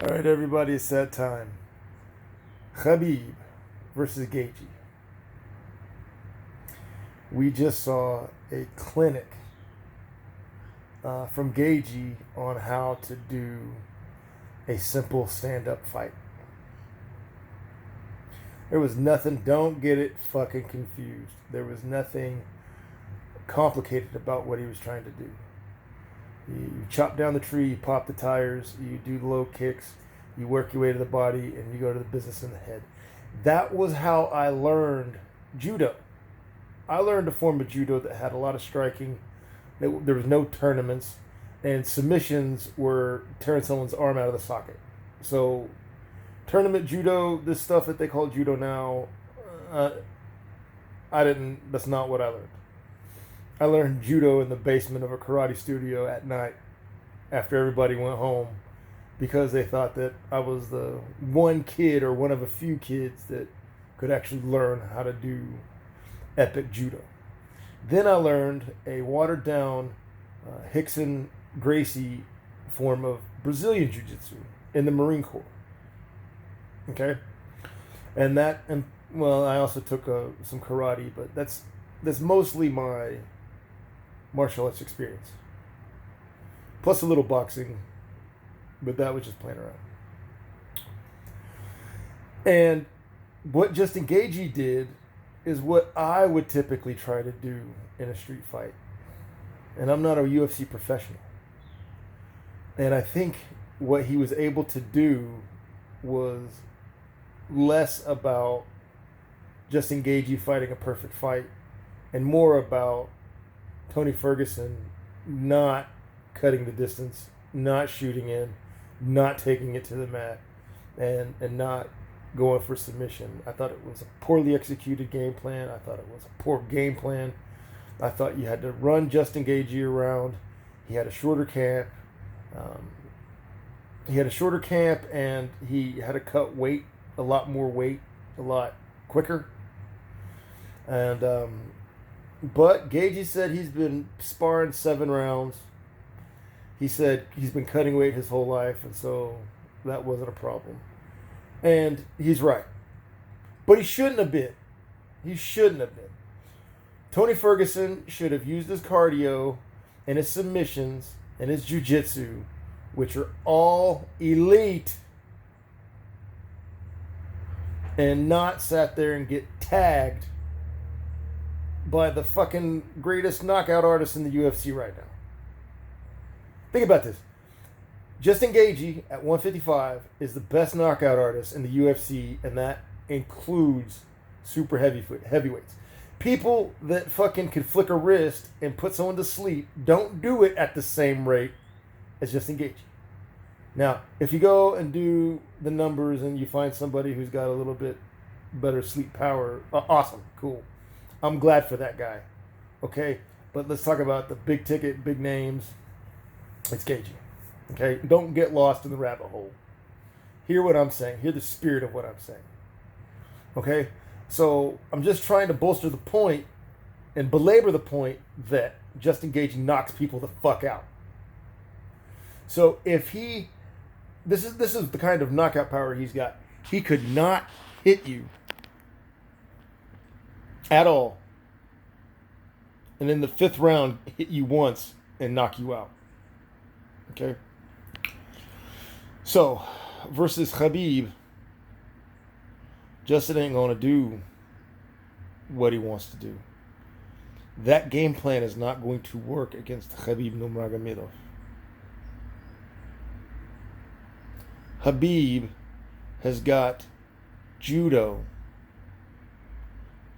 All right, everybody, it's that time. Khabib versus Gaethje. We just saw a clinic from Gaethje on how to do a simple stand-up fight. There was nothing, don't get it fucking confused. There was nothing complicated about what he was trying to do. You chop down the tree, you pop the tires, you do the low kicks, you work your way to the body, and you go to the business in the head. That was how I learned judo. I learned a form of judo that had a lot of striking. There was no tournaments, and submissions were tearing someone's arm out of the socket. So, tournament judo, this stuff that they call judo now, that's not what I learned. I learned judo in the basement of a karate studio at night after everybody went home because they thought that I was the one kid or one of a few kids that could actually learn how to do epic judo. Then I learned a watered down Hickson Gracie form of Brazilian Jiu-Jitsu in the Marine Corps. Okay? And I also took some karate, but that's mostly my martial arts experience. Plus a little boxing, but that was just playing around. And what Justin Gaethje did is what I would typically try to do in a street fight. And I'm not a UFC professional. And I think what he was able to do was less about Justin Gaethje fighting a perfect fight and more about Tony Ferguson not cutting the distance, not shooting in, not taking it to the mat, and not going for submission. I thought it was a poorly executed game plan. I thought it was a poor game plan. I thought you had to run Justin Gaethje around. He had a shorter camp. And he had to cut weight, a lot more weight, a lot quicker. And but Gaethje said he's been sparring 7 rounds. He said he's been cutting weight his whole life, and so that wasn't a problem. And he's right. But he shouldn't have been. He shouldn't have been. Tony Ferguson should have used his cardio and his submissions and his jiu-jitsu, which are all elite, and not sat there and get tagged by the fucking greatest knockout artist in the UFC right now. Think about this. Justin Gaethje at 155 is the best knockout artist in the UFC, and that includes super heavyweights. People that fucking can flick a wrist and put someone to sleep don't do it at the same rate as Justin Gaethje. Now, if you go and do the numbers and you find somebody who's got a little bit better sleep power, awesome, cool. I'm glad for that guy. Okay? But let's talk about the big ticket, big names. It's Gaethje. Okay? Don't get lost in the rabbit hole. Hear what I'm saying. Hear the spirit of what I'm saying. Okay? So I'm just trying to bolster the point and belabor the point that Justin Gaethje knocks people the fuck out. So if this is the kind of knockout power he's got. He could not hit you at all, and in the 5th round hit you once and knock you out. Okay? So, versus Khabib, Justin ain't going to do what he wants to do. That game plan is not going to work against Khabib Nurmagomedov. Khabib has got judo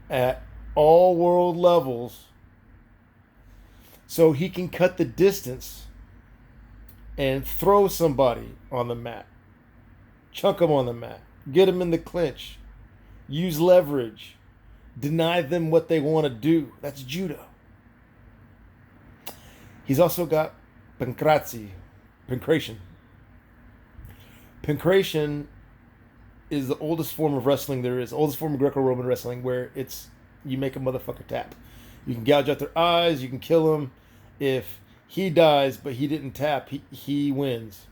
at all world levels, so he can cut the distance and throw somebody on the mat, chunk them on the mat, get them in the clinch, use leverage, deny them what they want to do. That's judo. He's also got pancration. Pancration is the oldest form of wrestling there is, oldest form of Greco-Roman wrestling, where it's you make a motherfucker tap. You can gouge out their eyes, you can kill him. If he dies but he didn't tap, he wins.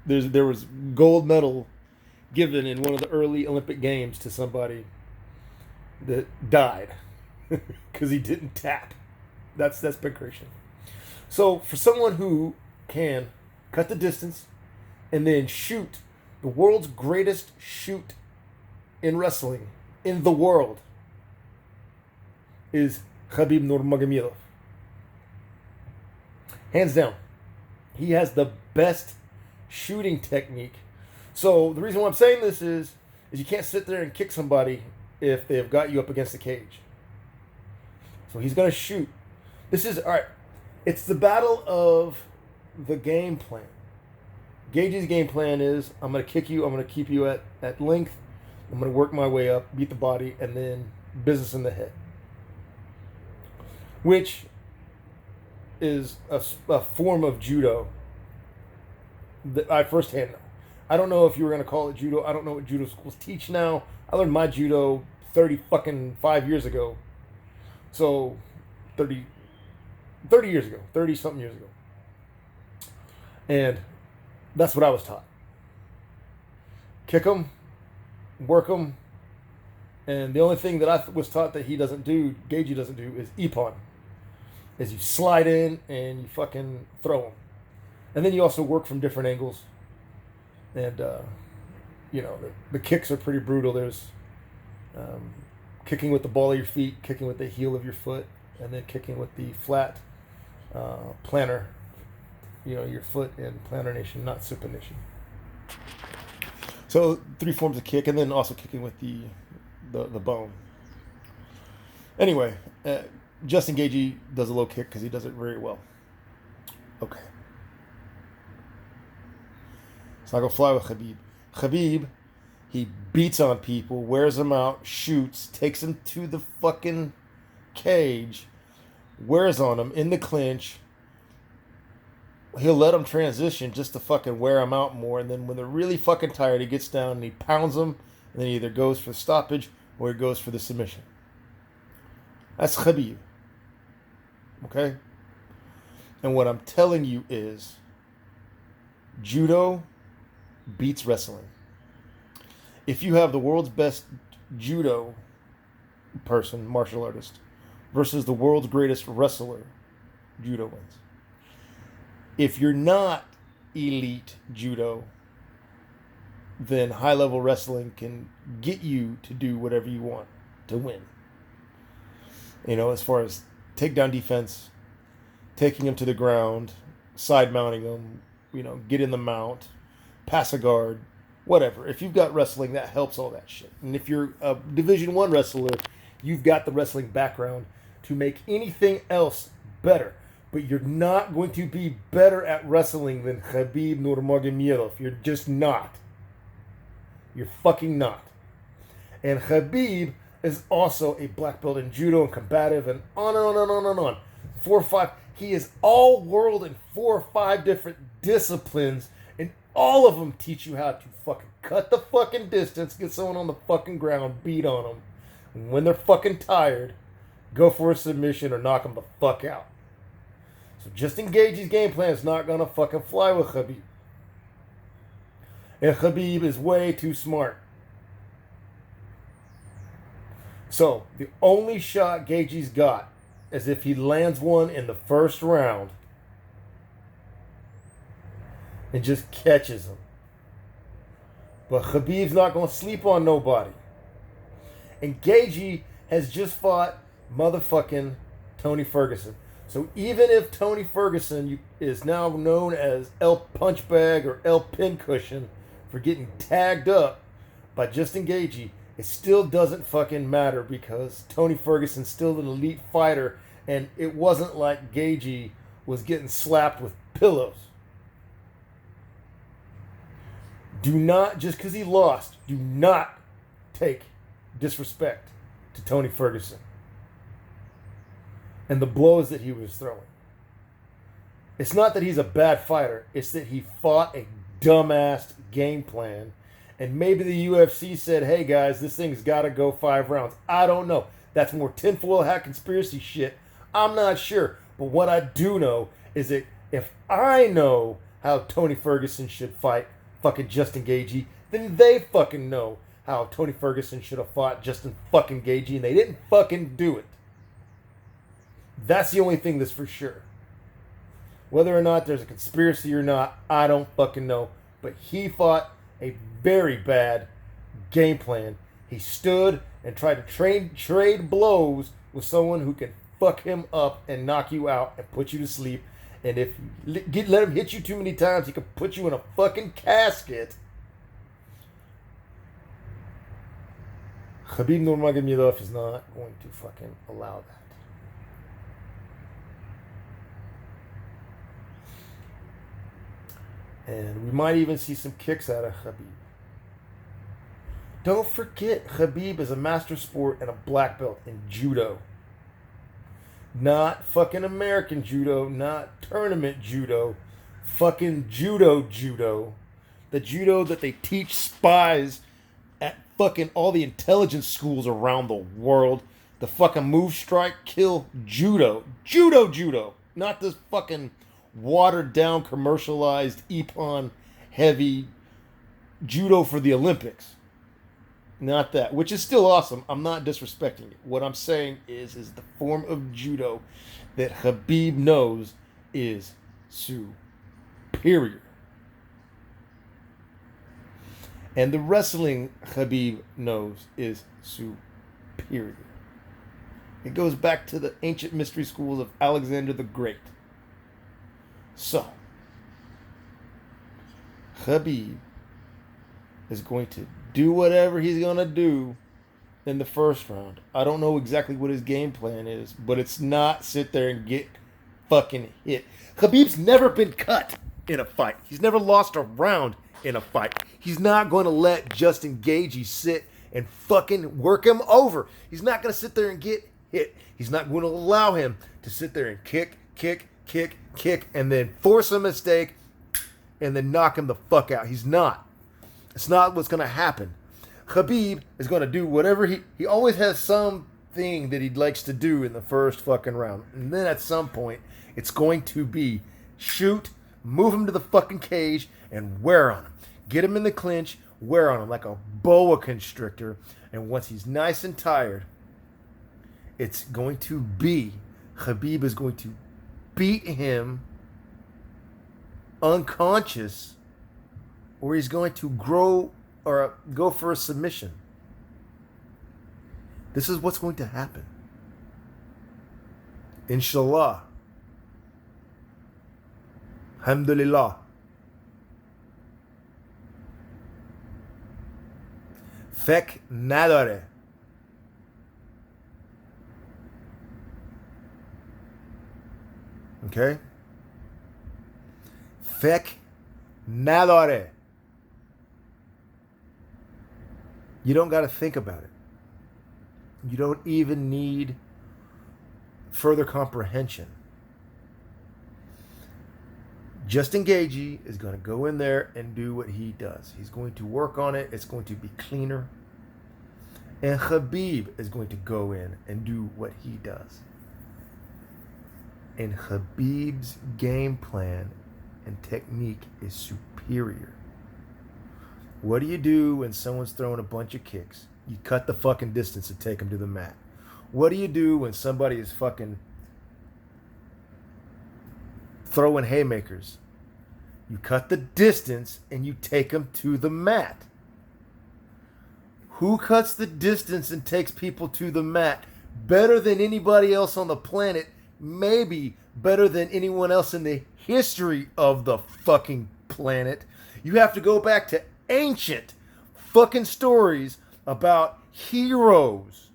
There was gold medal given in one of the early Olympic Games to somebody that died because he didn't tap. That's big creation. So for someone who can cut the distance and then shoot, the world's greatest shoot in wrestling in the world is Khabib Nurmagomedov. Hands down. He has the best shooting technique. So the reason why I'm saying this is you can't sit there and kick somebody if they've got you up against the cage. So he's going to shoot. This is, all right, it's the battle of the game plan. Gaethje's game plan is, I'm going to kick you, I'm going to keep you at length, I'm going to work my way up, beat the body, and then business in the head. Which is a form of judo that I firsthand know. I don't know if you were going to call it judo. I don't know what judo schools teach now. I learned my judo 5 years ago. So 30 years ago, 30 something years ago. And that's what I was taught. Kick them, work them, and the only thing that I was taught that he doesn't do, Gaethje doesn't do, is ippon. Is you slide in and you fucking throw them. And then you also work from different angles. And, the kicks are pretty brutal. There's kicking with the ball of your feet, kicking with the heel of your foot, and then kicking with the flat plantar, your foot in plantar nation, not supination. So 3 forms of kick, and then also kicking with the bone. Anyway, Justin Gaethje does a low kick because he does it very well. Okay. So I go fly with Khabib. Khabib, he beats on people, wears them out, shoots, takes them to the fucking cage, wears on them in the clinch. He'll let them transition just to fucking wear them out more. And then when they're really fucking tired, he gets down and he pounds them. And then he either goes for stoppage or he goes for the submission. That's Khabib. Okay? And what I'm telling you is judo beats wrestling. If you have the world's best judo person, martial artist, versus the world's greatest wrestler, judo wins. If you're not elite judo, then high-level wrestling can get you to do whatever you want to win. As far as takedown defense, taking them to the ground, side mounting them, get in the mount, pass a guard, whatever. If you've got wrestling, that helps all that shit. And if you're a Division I wrestler, you've got the wrestling background to make anything else better. But you're not going to be better at wrestling than Khabib Nurmagomedov. You're just not. You're fucking not. And Khabib is also a black belt in judo and combative and on and on and on and on. 4 or 5. He is all world in 4 or 5 different disciplines. And all of them teach you how to fucking cut the fucking distance, get someone on the fucking ground, beat on them. And when they're fucking tired, go for a submission or knock them the fuck out. So Justin Gaethje's game plan is not going to fucking fly with Khabib. And Khabib is way too smart. So the only shot Gaethje's got is if he lands one in the first round and just catches him. But Khabib's not going to sleep on nobody. And Gaethje has just fought motherfucking Tony Ferguson. So even if Tony Ferguson is now known as El Punchbag or El Pincushion for getting tagged up by Justin Gaethje, it still doesn't fucking matter because Tony Ferguson's still an elite fighter and it wasn't like Gaethje was getting slapped with pillows. Do not, just because he lost, do not take disrespect to Tony Ferguson and the blows that he was throwing. It's not that he's a bad fighter. It's that he fought a dumbass game plan. And maybe the UFC said, hey guys, this thing's got to go 5 rounds. I don't know. That's more tinfoil hat conspiracy shit. I'm not sure. But what I do know is that if I know how Tony Ferguson should fight, fucking Justin Gaethje, then they fucking know how Tony Ferguson should have fought Justin fucking Gaethje, and they didn't fucking do it. That's the only thing that's for sure. Whether or not there's a conspiracy or not, I don't fucking know. But he fought a very bad game plan. He stood and tried to trade blows with someone who can fuck him up and knock you out and put you to sleep. And if you let him hit you too many times, he can put you in a fucking casket. Khabib Nurmagomedov is not going to fucking allow that. And we might even see some kicks out of Khabib. Don't forget, Khabib is a master sport and a black belt in judo. Not fucking American judo, not tournament judo. Fucking judo. The judo that they teach spies at fucking all the intelligence schools around the world. The fucking move, strike, kill judo. Judo. Not this fucking watered down, commercialized, Ippon heavy judo for the Olympics. Not that, which is still awesome. I'm not disrespecting it. What I'm saying is the form of judo that Khabib knows is superior. And the wrestling Khabib knows is superior. It goes back to the ancient mystery schools of Alexander the Great. So, Khabib is going to do whatever he's going to do in the first round. I don't know exactly what his game plan is, but it's not sit there and get fucking hit. Khabib's never been cut in a fight. He's never lost a round in a fight. He's not going to let Justin Gaethje sit and fucking work him over. He's not going to sit there and get hit. He's not going to allow him to sit there and kick, and then force a mistake and then knock him the fuck out. He's not. It's not what's going to happen. Khabib is going to do whatever he always has something that he likes to do in the first fucking round. And then at some point, it's going to be shoot, move him to the fucking cage, and wear on him. Get him in the clinch, wear on him like a boa constrictor. And once he's nice and tired, it's going to be, Khabib is going to beat him unconscious, or he's going to grow or go for a submission. This is what's going to happen. Inshallah. Alhamdulillah. Fek nadare. Okay? Fek nadare. You don't got to think about it. You don't even need further comprehension. Justin Gaethje is going to go in there and do what he does. He's going to work on it. It's going to be cleaner. And Khabib is going to go in and do what he does. And Khabib's game plan and technique is superior. What do you do when someone's throwing a bunch of kicks? You cut the fucking distance and take them to the mat. What do you do when somebody is fucking throwing haymakers? You cut the distance and you take them to the mat. Who cuts the distance and takes people to the mat better than anybody else on the planet? Maybe better than anyone else in the history of the fucking planet. You have to go back to ancient fucking stories about heroes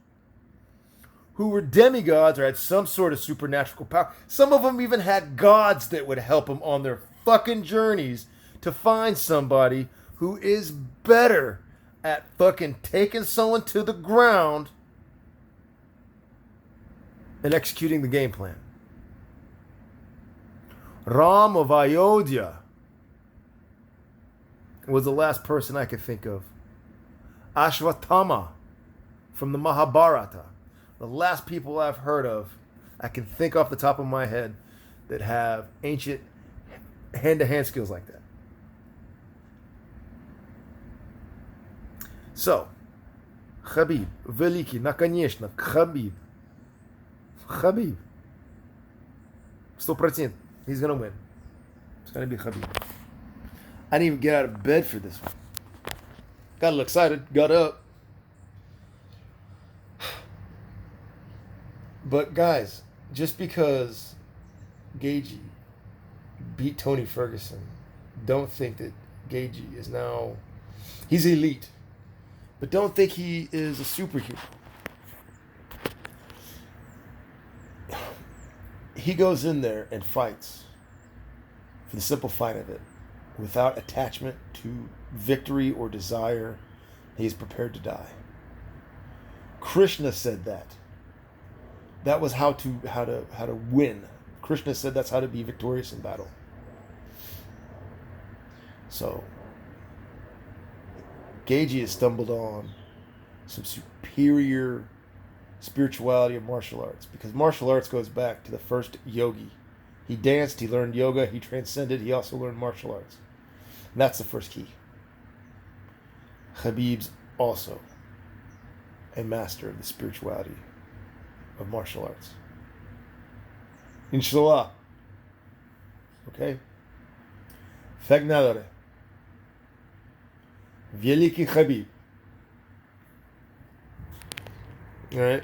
who were demigods or had some sort of supernatural power. Some of them even had gods that would help them on their fucking journeys to find somebody who is better at fucking taking someone to the ground and executing the game plan. Ram of Ayodhya was the last person I could think of. Ashwatthama from the Mahabharata. The last people I've heard of, I can think off the top of my head, that have ancient hand-to-hand skills like that. So, Khabib, великий, наконечно, Khabib. Khabib. 100%. He's going to win. It's going to be Khabib. I didn't even get out of bed for this one. Got a little excited. Got up. But guys, just because Gaethje beat Tony Ferguson, don't think that Gaethje is now... He's elite. But don't think he is a superhero. He goes in there and fights for the simple fight of it, without attachment to victory or desire. He is prepared to die. Krishna said that. That was how to win. Krishna said that's how to be victorious in battle. So, Gaethje has stumbled on some superior spirituality of martial arts, because martial arts goes back to the first yogi. He danced, he learned yoga, he transcended, he also learned martial arts. And that's the first key. Khabib's also a master of the spirituality of martial arts. Inshallah. Okay? Fegnaları. Великий Khabib. Alright?